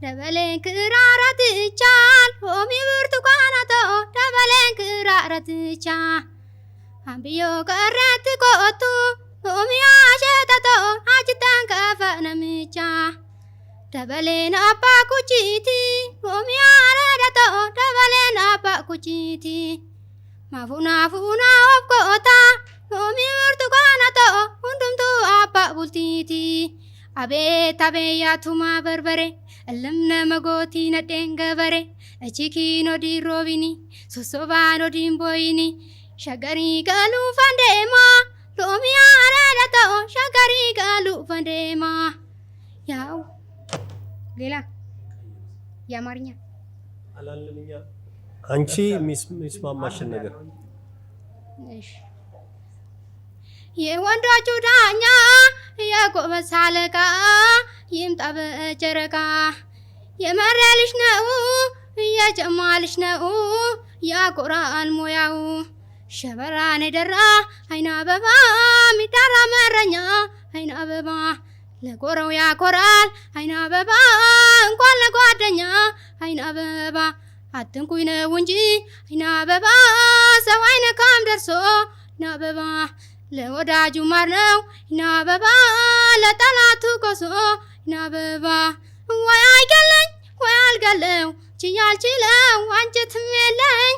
دبلين كرارة تجال ومي برتقانة دبلين كرارة تجال أبيو كرت كوتو ومي عشتة عجتان كفنا ميجا دبلين أبا كوجيتي ومي عردة دبلين أبا كوجيتي مافونا فونا وبكوتا ومي برتقانة وندمتو أبا بولتيتي أبي تبيا توما بربري اللمنا مغوتي ندين غبري أجيكي نودي روبيني سوسوبا نودين بويني شغري قالو فانديما لومي عرادتو شغري قالو فانديما ياو ليلا يا مارينيا ألالمينيا أنشي ميسما ماشن نجر يواندا جودانيا يا قوم سالكا يمطا بجركا يا مرالش نو يا جمالش نو يا قران موياو شبران درا هينا بابا ميدارا مرنيا هينا بابا لقورو يا قران هينا بابا انكون لقودنيا هينا بابا አትንኩኝ ነው እንጂ አይና አበባ ሰው አይነ ካም ደርሶ አይና አበባ ለወዳጁ ማር ነው አይና አበባ ለጠላቱ ኮሶ አይና አበባ ወይ አይገለኝ ወይ አልገለው ችያልችለው አንጀትም የለኝ